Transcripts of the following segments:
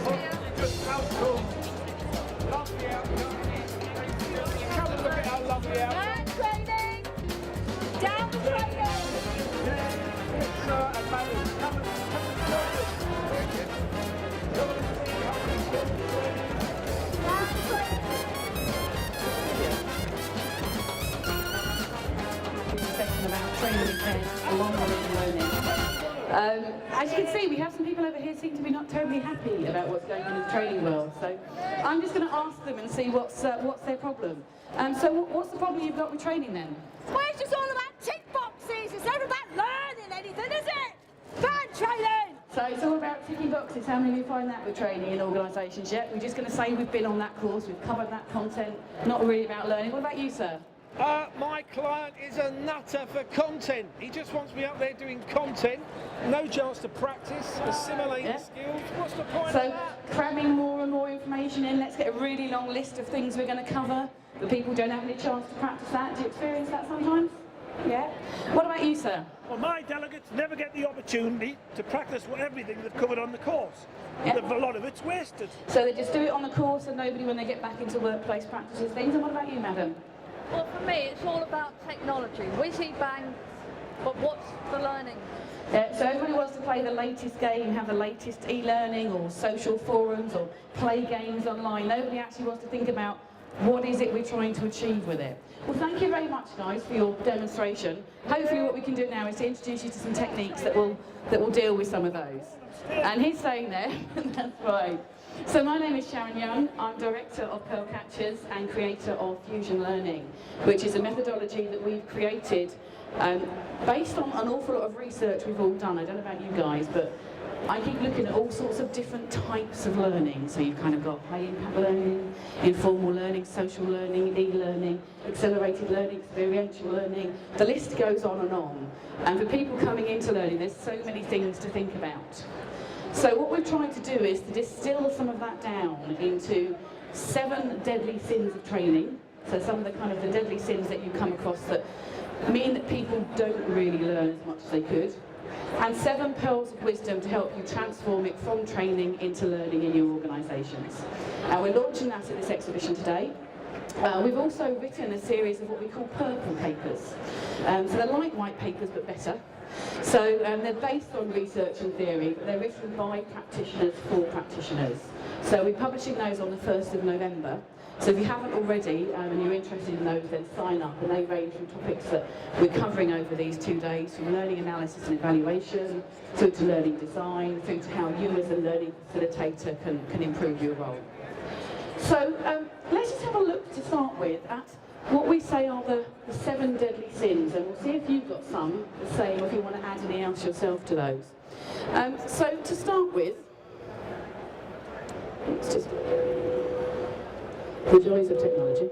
Just how cool. Lovely outcome. Come and look at how lovely outcome. And training. Down the training. It's amazing. Come and join us. Come and see how we get the training. And training. Section about training and along with learning. As you can see, we have some people over here who seem to be not totally happy about what's going on in the training world. So I'm just going to ask them and see what's their problem. So what's the problem you've got with training then? Well, it's just all about tick boxes. It's never about learning anything, is it? Bad training. So it's all about ticking boxes. How many of you find that with training in organisations yet? We're just going to say we've been on that course, we've covered that content, not really about learning. What about you, sir? My client is a nutter for content. He just wants me up there doing content, no chance to practice, assimilating skills. What's the point of that? Cramming more and more information in. Let's get a really long list of things we're going to cover, but people don't have any chance to practice that. Do you experience that sometimes? Yeah. What about you, sir? Well, my delegates never get the opportunity to practice everything they've covered on the course. A lot of it's wasted. So they just do it on the course and nobody, when they get back into workplace, practices things. And what about you, madam? Well, for me, it's all about technology. Whizzy bang, but what's the learning? So everybody wants to play the latest game, have the latest e-learning or social forums or play games online. Nobody actually wants to think about what is it we're trying to achieve with it. Well, thank you very much, guys, for your demonstration. Hopefully what we can do now is to introduce you to some techniques that will deal with some of those. And he's staying there, that's right. So my name is Sharon Young. I'm Director of Pearl Catchers and creator of Fusion Learning, which is a methodology that we've created based on an awful lot of research we've all done. I don't know about you guys, but I keep looking at all sorts of different types of learning. So you've kind of got high impact learning, informal learning, social learning, e-learning, accelerated learning, experiential learning. The list goes on and on. And for people coming into learning, there's so many things to think about. So what we're trying to do is to distill some of that down into 7 deadly sins of training. So some of the kind of the deadly sins that you come across that mean that people don't really learn as much as they could. And 7 pearls of wisdom to help you transform it from training into learning in your organisations. And we're launching that at this exhibition today. We've also written a series of what we call purple papers. So they're like white papers but better. So they're based on research and theory, but they're written by practitioners for practitioners. So we're publishing those on the 1st of November. So if you haven't already and you're interested in those, then sign up. And they range from topics that we're covering over these 2 days, from learning analysis and evaluation, through to learning design, through to how you as a learning facilitator can improve your role. So let's just have a look to start with at what we say are the 7 deadly sins, and we'll see if you've got some the same, or if you want to add anything else yourself to those. So to start with, it's just the joys of technology.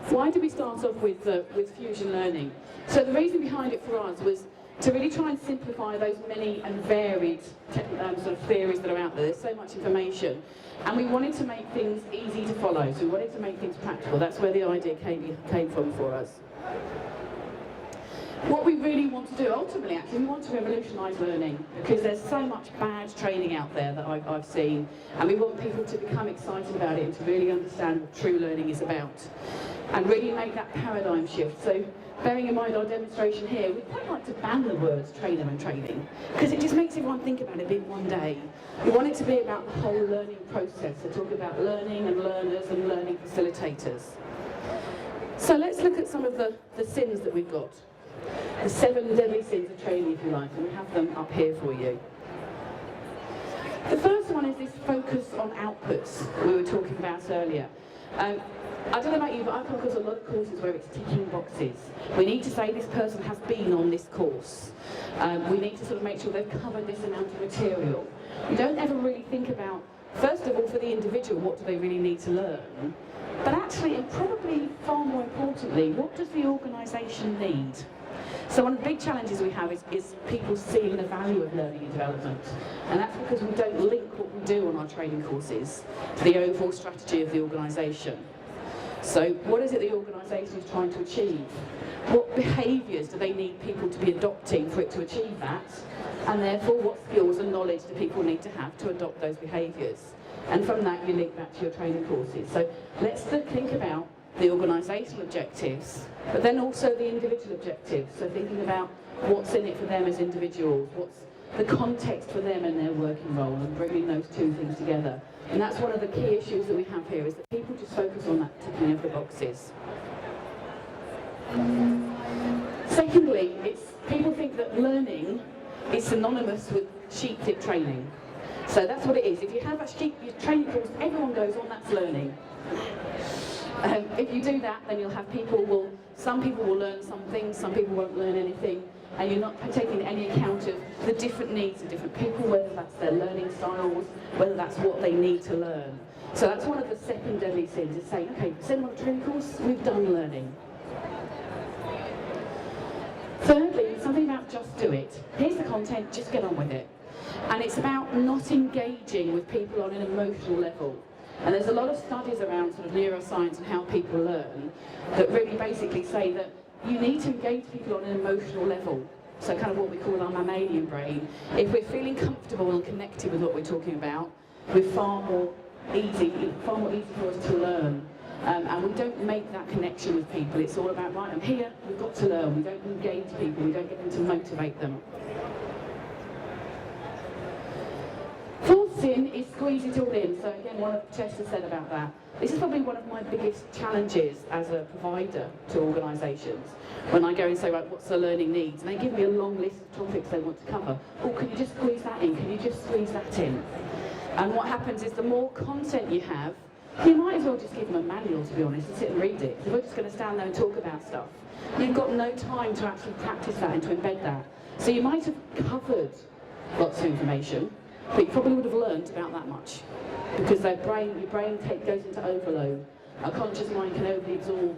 Why did we start off with fusion learning? So the reason behind it for us was to really try and simplify those many and varied sort of theories that are out there. There's so much information, and we wanted to make things easy to follow, so we wanted to make things practical. That's where the idea came from for us. What we really want to do, ultimately, actually, we want to revolutionise learning, because there's so much bad training out there that I've seen, and we want people to become excited about it and to really understand what true learning is about, and really make that paradigm shift. So, bearing in mind our demonstration here, we quite like to ban the words trainer and training, because it just makes everyone think about it being one day. We want it to be about the whole learning process, so talk about learning and learners and learning facilitators. So let's look at some of the sins that we've got. The 7 deadly sins of training, if you like, and we have them up here for you. The first one is this focus on outputs we were talking about earlier. I don't know about you, but I've come across a lot of courses where it's ticking boxes. We need to say this person has been on this course. We need to sort of make sure they've covered this amount of material. We don't ever really think about, first of all, for the individual, what do they really need to learn? But actually, and probably far more importantly, what does the organisation need? So one of the big challenges we have is people seeing the value of learning and development. And that's because we don't link what we do on our training courses to the overall strategy of the organisation. So what is it the organisation is trying to achieve? What behaviours do they need people to be adopting for it to achieve that? And therefore, what skills and knowledge do people need to have to adopt those behaviours? And from that, you link back to your training courses. So let's think about the organisational objectives, but then also the individual objectives. So thinking about what's in it for them as individuals, what's the context for them and their working role, and bringing those two things together. And that's one of the key issues that we have here, is that people just focus on that ticking of the boxes. Secondly, people think that learning is synonymous with sheep-dip training. So that's what it is. If you have a sheep-dip training course, everyone goes on, that's learning. If you do that, then you'll have some people will learn some things, some people won't learn anything, and you're not taking any account of the different needs of different people, whether that's their learning styles, whether that's what they need to learn. So that's one of the second deadly sins, is saying, okay, send on a training course, we've done learning. Thirdly, something about just do it. Here's the content, just get on with it. And it's about not engaging with people on an emotional level. And there's a lot of studies around sort of neuroscience and how people learn that really basically say that you need to engage people on an emotional level. So kind of what we call our mammalian brain. If we're feeling comfortable and connected with what we're talking about, we're far more easy for us to learn. And we don't make that connection with people. It's all about, right, I'm here, we've got to learn. We don't engage people, we don't get them to motivate them. Fourth sin is squeeze it all in. So again, one of Chester said about that. This is probably one of my biggest challenges as a provider to organisations. When I go and say, right, what's the learning needs? And they give me a long list of topics they want to cover. Oh, can you just squeeze that in? Can you just squeeze that in? And what happens is the more content you have, you might as well just give them a manual, to be honest, and sit and read it. If we're just going to stand there and talk about stuff, you've got no time to actually practice that and to embed that. So you might have covered lots of information, but you probably would have learned about that much, because your brain goes into overload. Our conscious mind can only absorb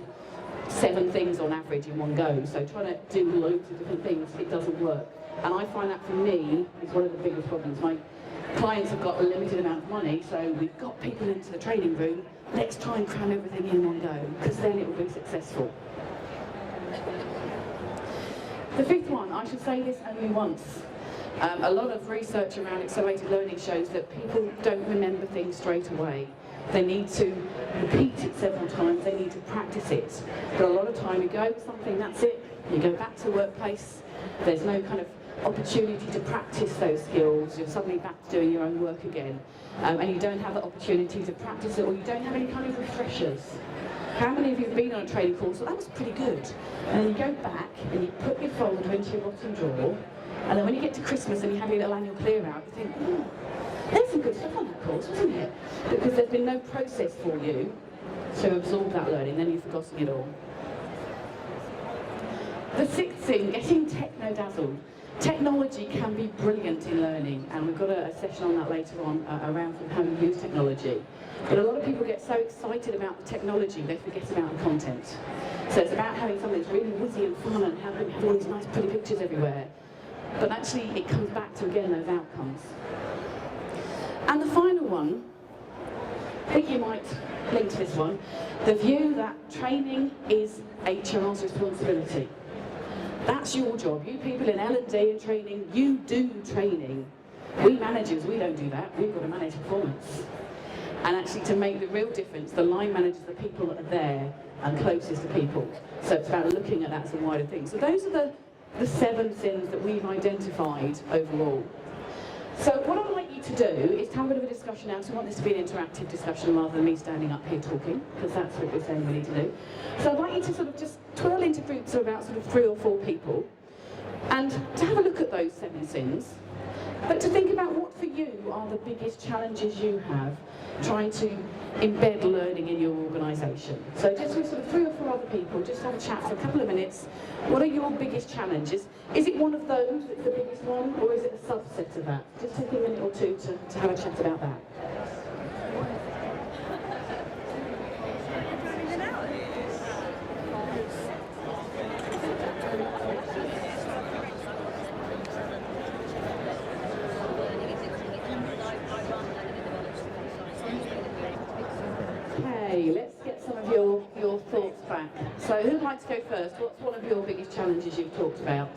7 things on average in one go, so trying to do loads of different things, it doesn't work. And I find that for me is one of the biggest problems. My clients have got a limited amount of money, so we've got people into the training room, let's try and cram everything in one go, because then it will be successful. The fifth one, I should say this only once. A lot of research around accelerated learning shows that people don't remember things straight away. They need to repeat it several times, they need to practice it. But a lot of time you go with something, that's it, you go back to the workplace, there's no kind of opportunity to practice those skills, you're suddenly back to doing your own work again. And you don't have the opportunity to practice it, or you don't have any kind of refreshers. How many of you have been on a training course? Well, that was pretty good. And then you go back and you put your folder into your bottom drawer, and then when you get to Christmas and you have your little annual clear out, you think, oh, there's some good stuff on that course, wasn't it? Because there's been no process for you to absorb that learning, then you've forgotten it all. The sixth thing, getting techno-dazzled. Technology can be brilliant in learning, and we've got a session on that later on around how you use technology. But a lot of people get so excited about the technology, they forget about the content. So it's about having something that's really whizzy and fun and having all these nice pretty pictures everywhere. But actually it comes back to, again, those outcomes. And the final one, I think you might link to this one, the view that training is HR's responsibility. That's your job. You people in L&D and training, you do training. We managers, we don't do that. We've got to manage performance. And actually to make the real difference, the line managers are the people that are there and closest to people. So it's about looking at that as a wider thing. So those are the 7 sins that we've identified overall. So what I'd like you to do is to have a bit of a discussion now. So I want this to be an interactive discussion rather than me standing up here talking, because that's what we're saying we need to do. So I'd like you to sort of just twirl into groups of about sort of 3 or 4 people, and to have a look at those 7 sins, but to think about what for you are the biggest challenges you have trying to embed learning in your organisation. So just with sort of 3 or 4 other people, just have a chat for a couple of minutes. What are your biggest challenges? Is it one of those that's the biggest one, or is it a subset of that? Just taking a minute or 2 to have a chat about that. Okay, let's get some of your like to go first? What's one of your biggest challenges you've talked about?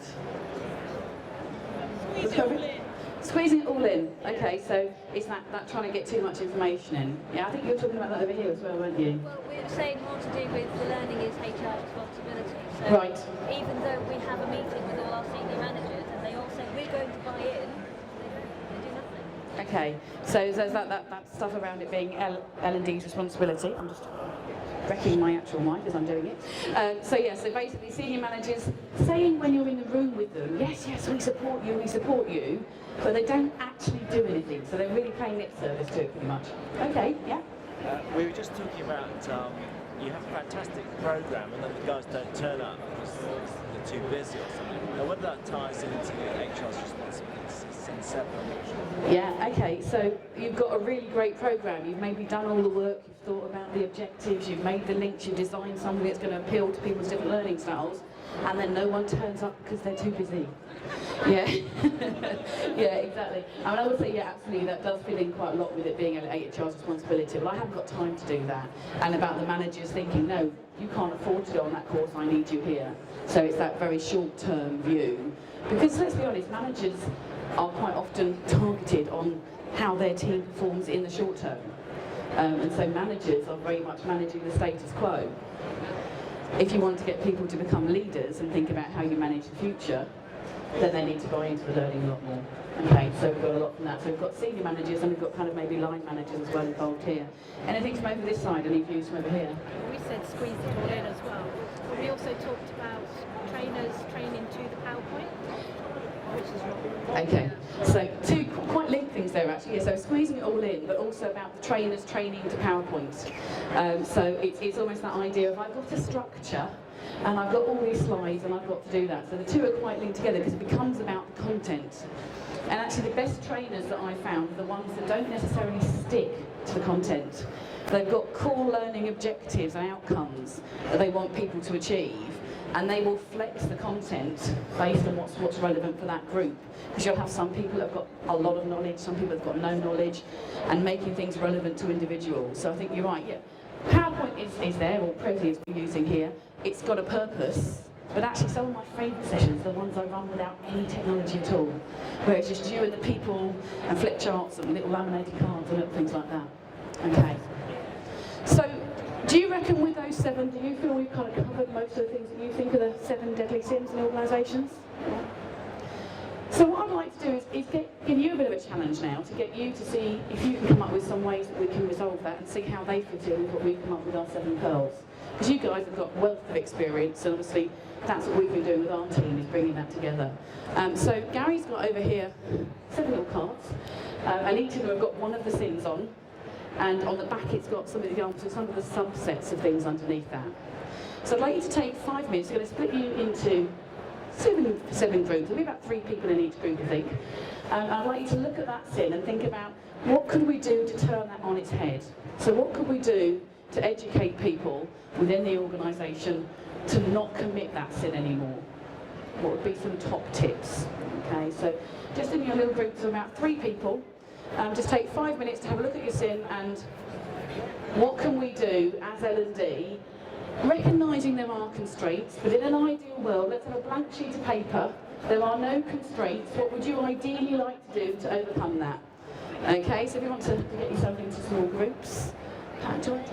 Squeezing it all in. Okay, so is that trying to get too much information in? Yeah, I think you were talking about that over here as well, weren't you? Well, we were saying more to do with the learning is HR's responsibility. So Right. even though we have a meeting with all our senior managers and they all say we're going to buy in, they do nothing. Okay, so there's that stuff around it being L&D's responsibility. I'm just wrecking my actual mic as I'm doing it. So basically senior managers saying when you're in the room with them, yes, we support you, but they don't actually do anything. So they're really paying lip service to it pretty much. Okay, yeah. We were just talking about you have a fantastic program and then the guys don't turn up because they're too busy or something. Now whether that ties into HR's responsibilities in separate. Yeah, okay, so you've got a really great program. You've maybe done all the work, you've thought about the objectives, you've made the links, you've designed something that's going to appeal to people's different learning styles, and then no one turns up because they're too busy. Yeah, yeah, exactly. I mean, I would say, yeah, absolutely, that does fit in quite a lot with it being HR's responsibility, but I haven't got time to do that. And about the managers thinking, no, you can't afford to go on that course, I need you here. So it's that very short-term view. Because let's be honest, managers are quite often targeted on how their team performs in the short term. And so managers are very much managing the status quo. If you want to get people to become leaders and think about how you manage the future, then they need to buy into the learning a lot more. Okay, so we've got a lot from that. So we've got senior managers and we've got kind of maybe line managers as well involved here. Anything from over this side, any views from over here? We said squeeze it all in as well. But we also talked about trainers training to the PowerPoint, which is wrong. Okay, so two quite linked things there actually. Yeah, so squeezing it all in, but also about the trainers training to PowerPoint. So it's almost that idea of I've got a structure and I've got all these slides and I've got to do that. So the two are quite linked together because it becomes about the content. And actually the best trainers that I found are the ones that don't necessarily stick to the content. They've got core learning objectives and outcomes that they want people to achieve, and they will flex the content based on what's relevant for that group. Because you'll have some people that have got a lot of knowledge, some people that have got no knowledge, and making things relevant to individuals. So I think you're right, yeah. PowerPoint is there, or Prezi is using here. It's got a purpose, but actually some of my favourite sessions are the ones I run without any technology at all, where it's just you and the people, and flip charts and little laminated cards and little things like that. Okay. So, do you reckon with those 7, do you feel we've kind of covered most of the things that you think are the 7 deadly sins in organisations? Yeah. So what I'd like to do is give you a bit of a challenge now to get you to see if you can come up with some ways that we can resolve that and see how they fit in with what we've come up with our 7 pearls. Because you guys have got wealth of experience, and obviously that's what we've been doing with our team, is bringing that together. So Gary's got over here 7 little cards, and each of them have got one of the sins on, and on the back it's got some of the examples of some of the subsets of things underneath that. So I'd like you to take 5 minutes. I'm going to split you into 7 groups. There'll be about 3 people in each group, I think. I'd like you to look at that sin and think about what could we do to turn that on its head. So what could we do to educate people within the organisation to not commit that sin anymore? What would be some top tips? Okay, so just in your little groups of about 3 people, just take 5 minutes to have a look at your sin and what can we do as L&D, recognising there are constraints, but in an ideal world, let's have a blank sheet of paper, there are no constraints, what would you ideally like to do to overcome that? Okay, so if you want to get yourself into small groups, Pat, do you want to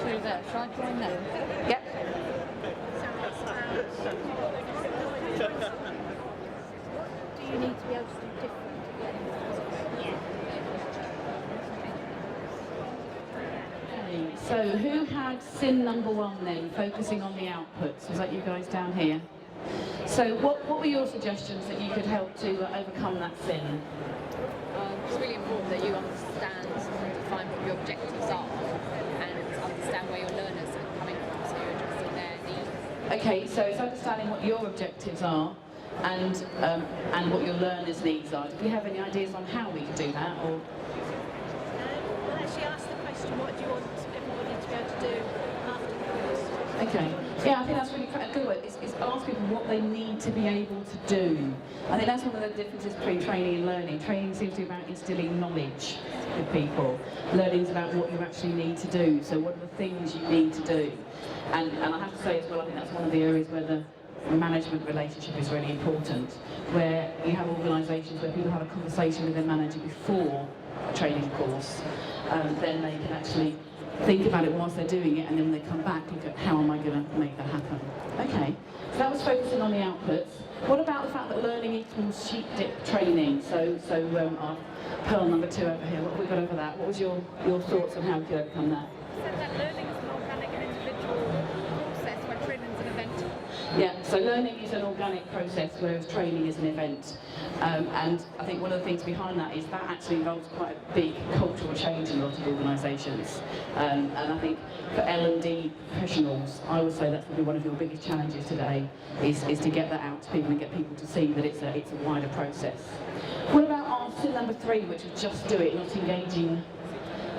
join that? Shall I join them? Yep. Do you need to be able to do different? So who had sin number 1 then, focusing on the outputs? Was that you guys down here? So what were your suggestions that you could help to overcome that sin? It's really important that you understand and define what your objectives are and understand where your learners are coming from, so you're addressing their needs. Okay, so it's understanding what your objectives are and what your learners' needs are. Do you have any ideas on how we could do that? Or Well, actually ask the question, what do you want everybody to be able to do after the course? okay, yeah, I think that's really a good one. Is ask people what they need to be able to do. I think that's one of the differences between training and learning. Training seems to be about instilling knowledge with people. Learning is about what you actually need to do. So what are the things you need to do? And I have to say as well, I think that's one of the areas where the management relationship is really important, where you have organisations where people have a conversation with their manager before a training course, then they can actually think about it whilst they're doing it, and then when they come back, look at how am I going to make that happen. Okay, so that was focusing on the outputs. What about the fact that learning equals sheep dip training? So our pearl number 2 over here, what have we got over that? What was your thoughts on how we could overcome that? So that learning is an organic and individual process where training is an event. Yeah, so learning is an organic process, whereas training is an event. And I think one of the things behind that is that actually involves quite a big cultural change in a lot of organisations. And I think for L&D professionals, I would say that's probably one of your biggest challenges today, is to get that out to people and get people to see that it's a wider process. What about our sin number 3, which is just do it, not engaging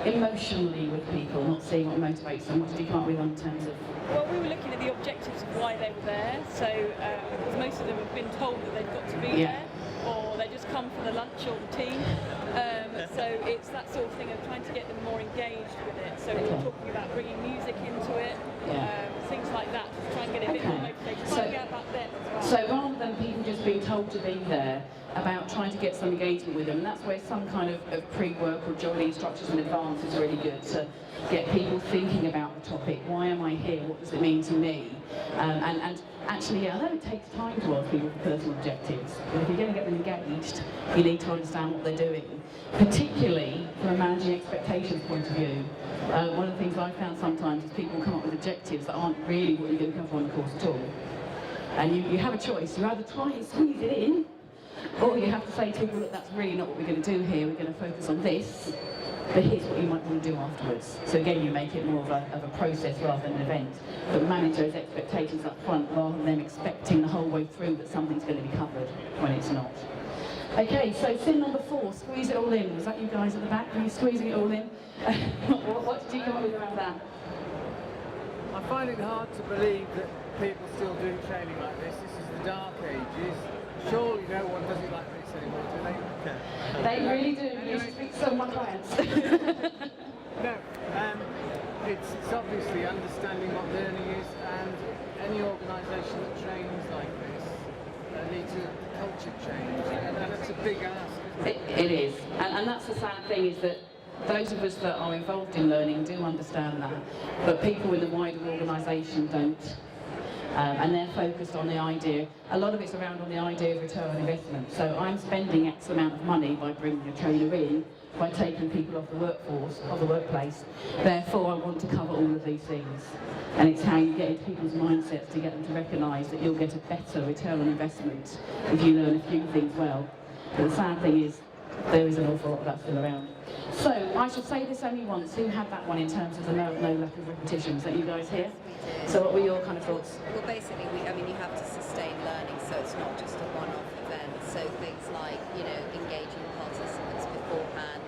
emotionally with people, not seeing what motivates them? What did you come up with in terms of? Well, we were looking at the objectives of why they were there, so because most of them have been told that they've got to be there, or they just come for the lunch or the tea. So it's that sort of thing of trying to get them more engaged with it. So we're talking about bringing music into it, things like that, to try and get it a bit more motivated. Find out about them as well. So rather than people just being told to be there, about trying to get some engagement with them, and that's where some kind of pre-work or joining structures in advance is really good, to get people thinking about the topic. Why am I here? What does it mean to me? And actually, although it takes time to ask people for personal objectives, but if you're going to get them engaged, you need to understand what they're doing, particularly from a managing expectations point of view. One of the things I found sometimes is people come up with objectives that aren't really what you're going to cover on the course at all. And you have a choice. You either try and squeeze it in, or you have to say to people, look, that's really not what we're going to do here. We're going to focus on this, but here's what you might want to do afterwards. So again, you make it more of a process rather than an event, but manage those expectations up front rather than them expecting the whole way through that something's going to be covered when it's not. Okay, so sin number 4, squeeze it all in. Was that you guys at the back? Were you squeezing it all in? What did you come up with around that? I find it hard to believe that people still do training like this. This is the dark ages. Surely no one does it like this anymore, do they? They really do. You should speak to some of my clients. No, it's obviously understanding what learning is, and any organisation that trains like this needs a culture change, and it's a big ask. It is, and that's the sad thing, is that those of us that are involved in learning do understand that, but people in the wider organisation don't. And they're focused on the idea, a lot of it's around on the idea of return on investment. So I'm spending X amount of money by bringing a trainer in, by taking people off the workforce, off the workplace. Therefore, I want to cover all of these things. And it's how you get into people's mindsets to get them to recognise that you'll get a better return on investment if you learn a few things well. But the sad thing is, there is an awful lot of that still around. So, I should say this only once. Who had that one in terms of the no lack of repetition? Is that you guys here? So what were your kind of thoughts? Well, basically, you have to sustain learning, so it's not just a one-off event. So things like, engaging participants beforehand,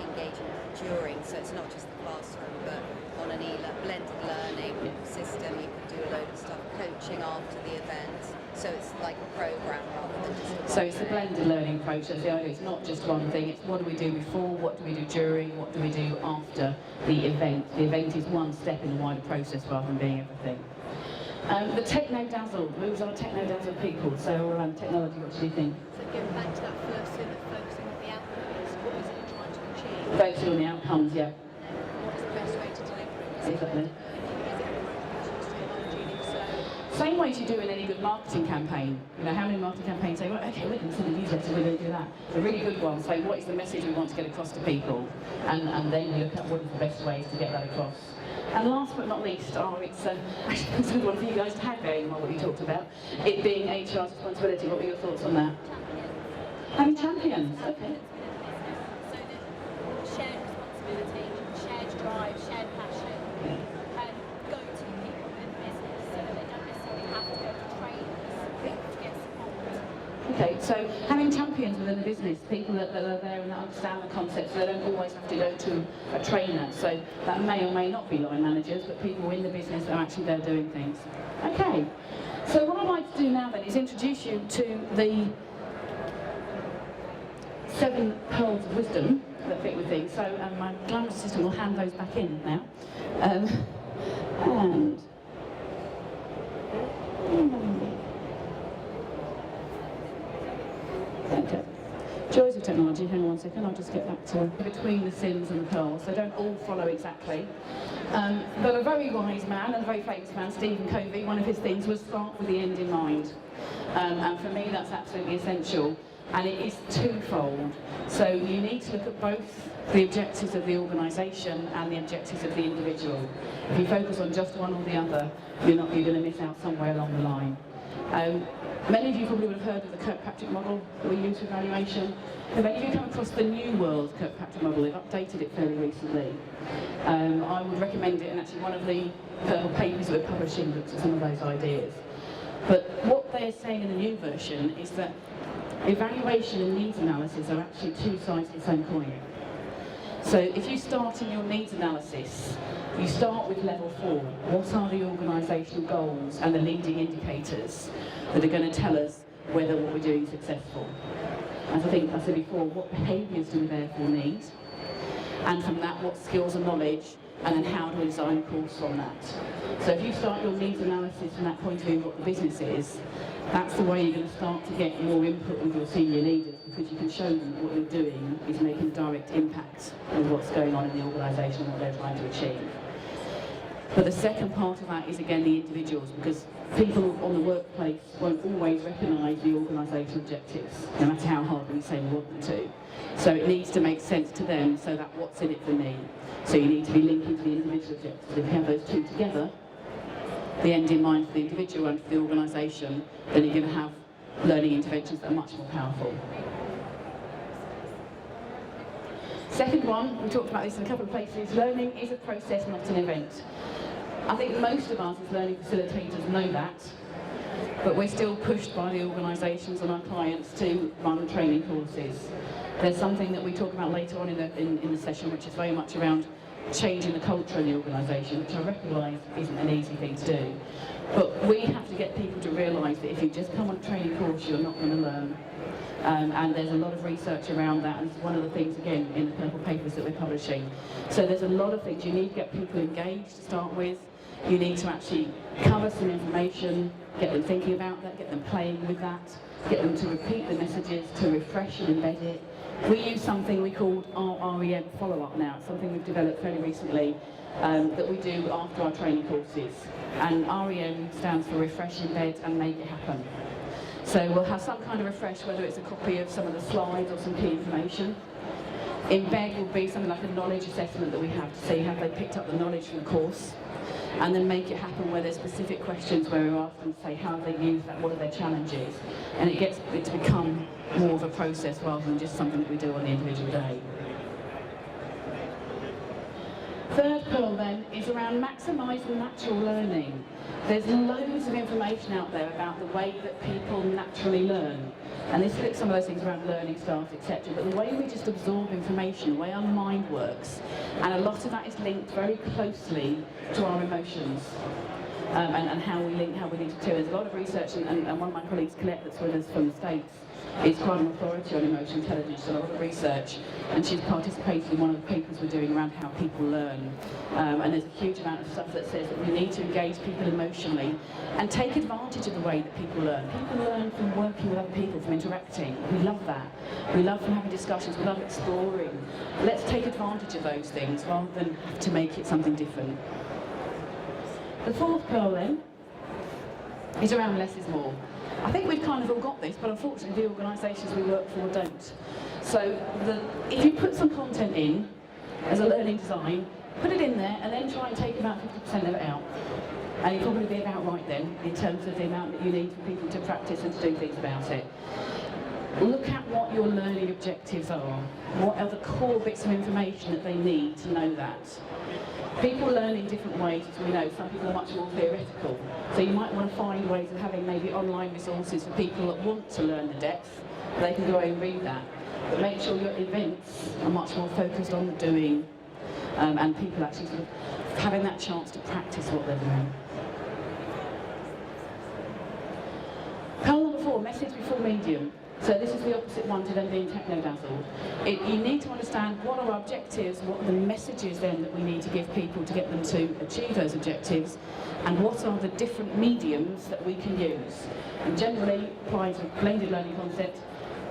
engaging during, so it's not just the classroom, but on an blended learning system, you can do a load of stuff, coaching after the event, so it's like a program rather than just So it's a blended learning approach. That's the idea. It's not just one thing, it's what do we do before, what do we do during, what do we do after the event. The event is one step in the wider process rather than being everything. The techno-dazzled, who's our techno-dazzled people? So around technology, what do you think? So going back to that first thing of focusing on the outcomes, what is it you're trying to achieve? Focusing on the outcomes, yeah. What is the best way to deliver it? Exactly. Same way as you do in any good marketing campaign. How many marketing campaigns say, well, okay, we're going to send a newsletter, we're going to do that. A really good one, say, what is the message we want to get across to people? And then we look at what are the best ways to get that across. And last but not least, actually it's a good one for you guys to have going on what you talked about, it being HR's responsibility. What were your thoughts on that? Having champions, okay. So that shared responsibility, shared drive, shared passion, and go to people in the business so that they don't necessarily have to go to trainers to get support. Okay, so having champions within the business, people that are there and that understand the concepts, so they don't always have to go to a trainer. So that may or may not be line managers, but people in the business that are actually there doing things. Okay, so what I'd like to do now then is introduce you to the 7 pearls of wisdom that fit with things. So my glamorous assistant will hand those back in now. And okay. Joys of technology, hang on 1 second, I'll just get back to between the sins and the pearls. They don't all follow exactly. But a very wise man, and a very famous man, Stephen Covey, one of his things was start with the end in mind. And for me that's absolutely essential. And it is twofold. So you need to look at both the objectives of the organisation and the objectives of the individual. If you focus on just one or the other, you're going to miss out somewhere along the line. Many of you probably would have heard of the Kirkpatrick model that we use for evaluation. Have any of you come across the New World Kirkpatrick model? They've updated it fairly recently. I would recommend it, and actually one of the purple papers we're publishing looks at some of those ideas. But what they're saying in the new version is that evaluation and needs analysis are actually two sides of the same coin. So if you start in your needs analysis, you start with level 4. What are the organisational goals and the leading indicators that are going to tell us whether what we're doing is successful? As I think I said before, what behaviours do we therefore need? And from that, what skills and knowledge, and then how do we design a course from that? So if you start your needs analysis from that point of view of what the business is, that's the way you're going to start to get more input with your senior leaders, because you can show them that what you're doing is making a direct impact on what's going on in the organisation and what they're trying to achieve. But the second part of that is again the individuals, because people on the workplace won't always recognise the organisational objectives, no matter how hard we say we want them to. So it needs to make sense to them, so that what's in it for me. So you need to be linking to the individual objectives. If you have those two together, the end in mind for the individual and for the organisation, then you're going to have learning interventions that are much more powerful. Second one, we talked about this in a couple of places, learning is a process, not an event. I think most of us as learning facilitators know that, but we're still pushed by the organisations and our clients to run training courses. There's something that we talk about later on in the session, which is very much around changing the culture in the organisation, which I recognise isn't an easy thing to do. But we have to get people to realise that if you just come on a training course, you're not going to learn. And there's a lot of research around that, and it's one of the things, again, in the purple papers that we're publishing. So there's a lot of things. You need to get people engaged to start with. You need to actually cover some information, get them thinking about that, get them playing with that, get them to repeat the messages, to refresh and embed it. We use something we called our REM follow-up now. It's something we've developed fairly recently that we do after our training courses. And REM stands for refresh, embed and make it happen. So we'll have some kind of refresh, whether it's a copy of some of the slides or some key information. Embed will be something like a knowledge assessment that we have to see have they picked up the knowledge from the course. And then make it happen where there's specific questions where we ask them to say how they use that, what are their challenges. And it gets it to become more of a process rather than just something that we do on the individual day. Third pearl then is around maximising natural learning. There's loads of information out there about the way that people naturally learn. And this looks at some of those things around learning styles, etc. But the way we just absorb information, the way our mind works, and a lot of that is linked very closely to our emotions. And how we link to. There's a lot of research, and one of my colleagues, Colette, that's with us from the States, is quite an authority on emotional intelligence, and a lot of research, and she's participated in one of the papers we're doing around how people learn. And there's a huge amount of stuff that says that we need to engage people emotionally and take advantage of the way that people learn. People learn from working with other people, from interacting. We love that. We love from having discussions, we love exploring. Let's take advantage of those things rather than have to make it something different. The fourth pearl then is around less is more. I think we've kind of all got this, but unfortunately the organisations we work for don't. So if you put some content in as a learning design, put it in there and then try and take about 50% of it out. And you'll probably be about right then in terms of the amount that you need for people to practice and to do things about it. Look at what your learning objectives are. What are the core bits of information that they need to know that? People learn in different ways, as we know. Some people are much more theoretical. So you might want to find ways of having maybe online resources for people that want to learn the depth. They can go and read that. But make sure your events are much more focused on the doing and people actually sort of having that chance to practice what they're doing. Pearl number 4, message before medium. So this is the opposite one to them being techno-dazzled. You need to understand what are our objectives, what are the messages then that we need to give people to get them to achieve those objectives, and what are the different mediums that we can use. And generally, applying to a blended learning concept,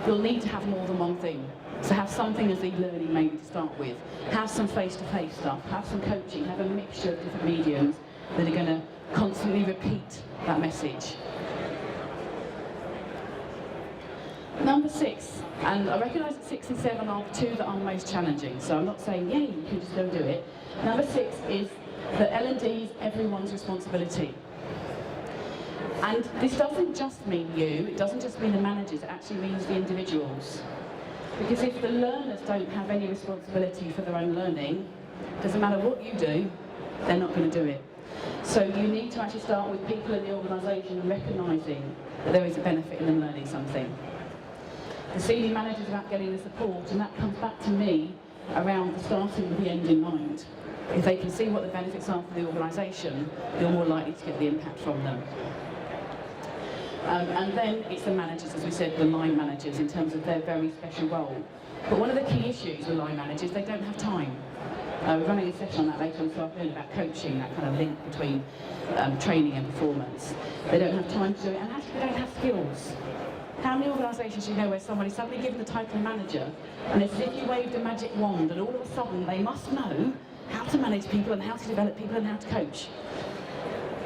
you'll need to have more than one thing. So have something as e-learning maybe to start with, have some face-to-face stuff, have some coaching, have a mixture of different mediums that are going to constantly repeat that message. Number 6, and I recognise that 6 and 7 are the two that are most challenging, so I'm not saying, yay, you can just go do it. Number 6 is that L&D is everyone's responsibility. And this doesn't just mean you, it doesn't just mean the managers, it actually means the individuals. Because if the learners don't have any responsibility for their own learning, it doesn't matter what you do, they're not going to do it. So you need to actually start with people in the organisation recognising that there is a benefit in them learning something. The senior managers about getting the support, and that comes back to me around the starting with the end in mind. If they can see what the benefits are for the organisation, you're more likely to get the impact from them. And then it's the managers, as we said, the line managers, in terms of their very special role. But one of the key issues with line managers, they don't have time. We're running a session on that later on this afternoon about coaching, that kind of link between training and performance. They don't have time to do it, and actually they don't have skills. How many organisations do you know where somebody's suddenly given the title manager, and it's as if you waved a magic wand, and all of a sudden they must know how to manage people and how to develop people and how to coach?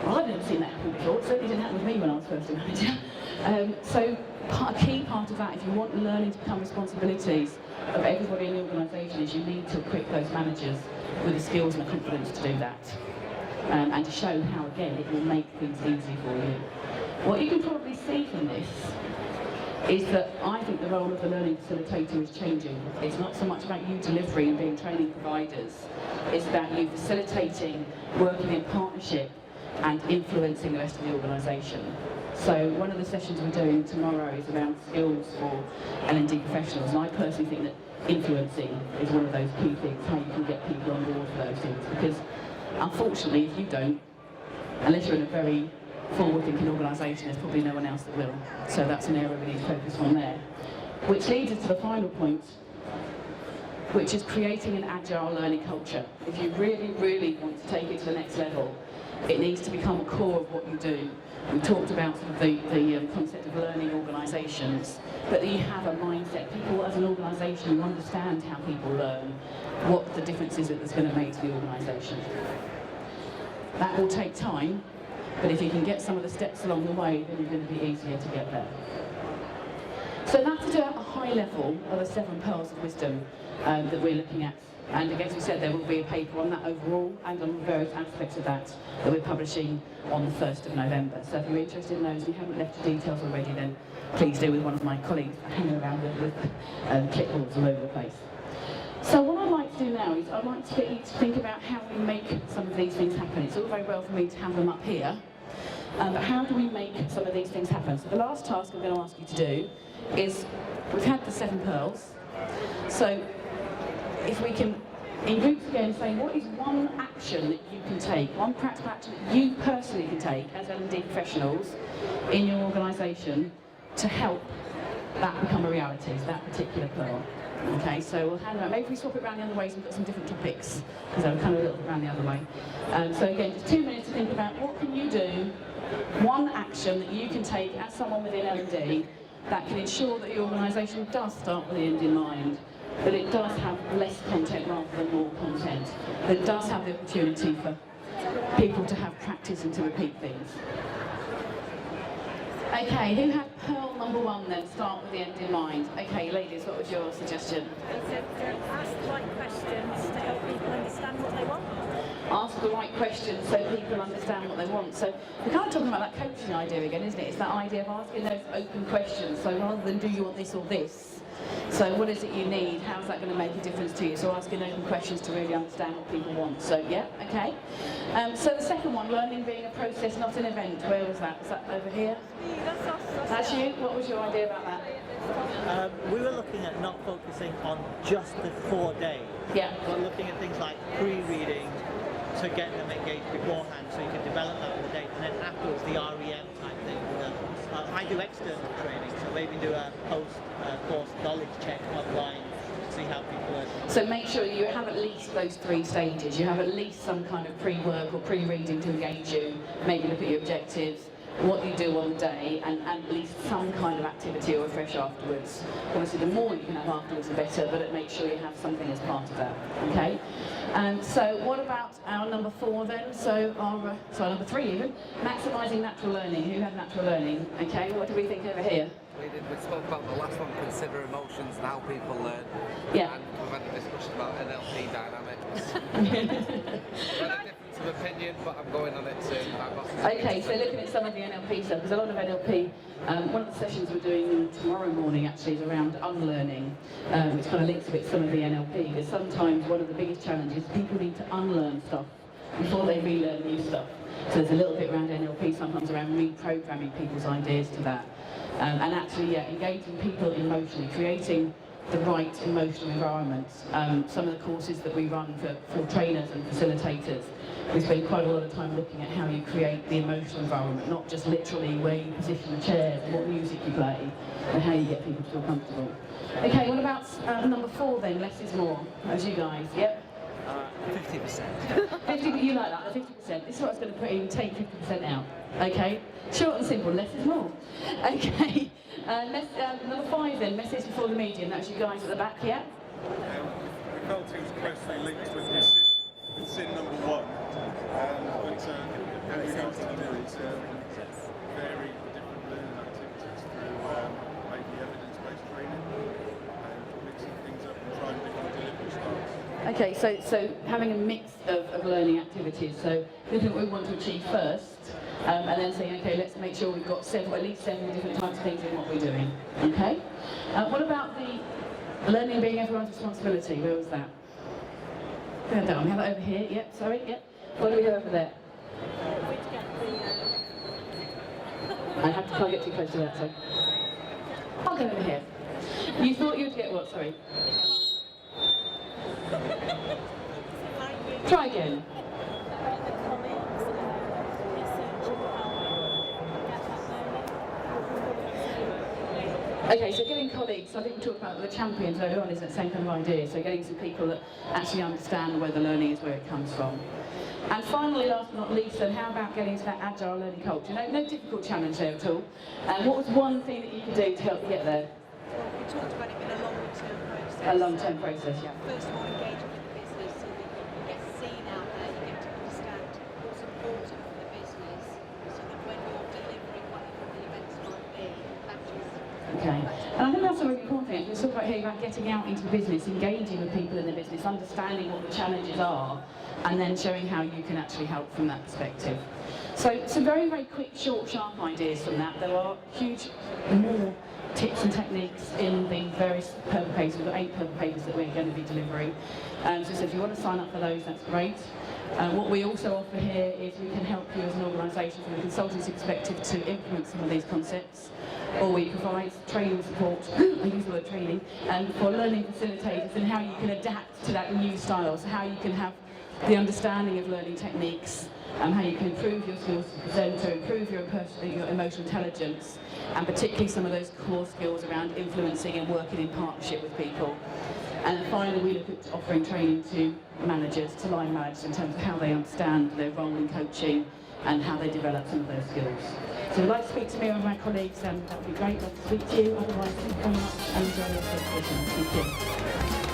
Well, I've never seen that happen before. It certainly didn't happen with me when I was first a manager. So a key part of that, if you want learning to become responsibilities of everybody in the organisation, is you need to equip those managers with the skills and the confidence to do that. And to show how, again, it will make things easy for you. What you can probably see from this is that I think the role of the learning facilitator is changing. It's not so much about you delivering and being training providers, it's about you facilitating, working in partnership and influencing the rest of the organisation. So one of the sessions we're doing tomorrow is around skills for L&D professionals, and I personally think that influencing is one of those key things, how you can get people on board for those things, because unfortunately if you don't, unless you're in a very forward-thinking organisation, there's probably no one else that will. So that's an area we need to focus on there. Which leads us to the final point, which is creating an agile learning culture. If you really, really want to take it to the next level, it needs to become a core of what you do. We talked about sort of the concept of learning organisations, but that you have a mindset. People as an organisation, you understand how people learn, what the difference is that it's going to make to the organisation. That will take time, but if you can get some of the steps along the way, then it's going to be easier to get there. So that's at a high level of the 7 pearls of wisdom that we're looking at. And as we said, there will be a paper on that overall and on various aspects of that that we're publishing on the 1st of November. So if you're interested in those and you haven't left your details already, then please do, with one of my colleagues hanging around with clipboards all over the place. So what I'd like to do now is I'd like to get you to think about how we make some of these things happen. It's all very well for me to have them up here, but how do we make some of these things happen? So the last task I'm going to ask you to do is, we've had the 7 pearls, so if we can, in groups again, say what is one action that you can take, one practical action that you personally can take as L&D professionals in your organisation to help that become a reality, that particular pearl. Okay, so we'll hand around, maybe we swap it around the other way so we've got some different topics, because I'm kind of a little bit around the other way. So again, just 2 minutes to think about what can you do, one action that you can take as someone within L&D that can ensure that your organisation does start with the end in mind, that it does have less content rather than more content, that it does have the opportunity for people to have practice and to repeat things. Okay, who had pearl number 1 then? Start with the end in mind. Okay, ladies, what was your suggestion? I said ask the right questions to help people understand what they want. Ask the right questions so people understand what they want. So we're kind of talking about that coaching idea again, isn't it? It's that idea of asking those open questions. So rather than do you want this or this, so what is it you need? How's that going to make a difference to you? So asking open questions to really understand what people want. So yeah, okay. So the second one, learning being a process, not an event. Where was that? Was that over here? That's us. That's you? What was your idea about that? We were looking at not focusing on just the 4 days, but looking at things like pre-reading to get them engaged beforehand so you can develop that in the day, and then afterwards the REM type thing, I do external training, so maybe do a post-course knowledge check online to see how people are. So make sure you have at least those 3 stages. You have at least some kind of pre-work or pre-reading to engage you, maybe look at your objectives, what you do on the day, and at least some kind of activity or refresh afterwards. Obviously, the more you can have afterwards, the better, but make sure you have something as part of that, okay? So what about our number 4 then? So our, number 3 even, maximising natural learning. Who had natural learning? Okay, what do we think over here? We spoke about the last one, consider emotions and how people learn. Yeah. And we've had a discussion about NLP dynamics. We had a difference of opinion, but I'm going on it soon. Okay, so looking at some of the NLP stuff, because a lot of NLP, one of the sessions we're doing tomorrow morning actually is around unlearning, which kind of links a bit some of the NLP, because sometimes one of the biggest challenges is people need to unlearn stuff before they relearn new stuff. So there's a little bit around NLP, sometimes around reprogramming people's ideas to that. And actually, engaging people emotionally, creating the right emotional environment. Some of the courses that we run for trainers and facilitators, we spend quite a lot of time looking at how you create the emotional environment, not just literally where you position the chairs and what music you play, and how you get people to feel comfortable. Okay, what about number 4 then, less is more, as you guys, yep? 50%. 50, you like that, 50%. This is what I was going to put in, take 50% out. Okay? Short and simple, less is more. Okay. Number 5 then, message before the medium. That's you guys at the back, yeah? We felt it was closely linked with sin number 1. But we have to do it very different learning activities through maybe evidence-based training and mixing things up and trying different delivery styles. Okay, so having a mix of learning activities. So looking at what we want to achieve first, and then saying, okay, let's make sure we've got at least 7 different types of things in what we're doing. Okay? What about the learning being everyone's responsibility? Where was that? We have that over here. Yep, sorry, yep. What do we have over there? I have to can't get too close to that, so I'll go over here. You thought you'd get what, sorry? Try again. Okay, so getting colleagues, I think we talked about the champions earlier on, isn't it? The same kind of idea. So getting some people that actually understand where the learning is, where it comes from. And finally, last but not least, then how about getting to that agile learning culture? No difficult challenge there at all. And what was one thing that you could do to help you get there? We talked about it in a longer-term process. A long-term process, yeah. First of all, engaging with the business so that you get seen out there, you get to understand what's important for the business, so that when you're delivering whatever the events might be, matches. Okay, and I think that's a really important thing. We talk about here about getting out into the business, engaging with people in the business, understanding what the challenges are, and then showing how you can actually help from that perspective. So some very, very quick, short, sharp ideas from that. There are huge more tips and techniques in the various purple papers. We've got 8 purple papers that we're going to be delivering. So if you want to sign up for those, that's great. What we also offer here is we can help you as an organisation from a consultancy perspective to implement some of these concepts, or we provide training support, I use the word training, for learning facilitators and how you can adapt to that new style, so how you can have the understanding of learning techniques, how you can improve your skills as a presenter, improve your emotional intelligence, and particularly some of those core skills around influencing and working in partnership with people. And then finally, we look at offering training to managers, to line managers, in terms of how they understand their role in coaching and how they develop some of those skills. So if you'd like to speak to me or my colleagues, that would be great. I'd love to speak to you. Otherwise, thank you very much and enjoy your presentation. Thank you.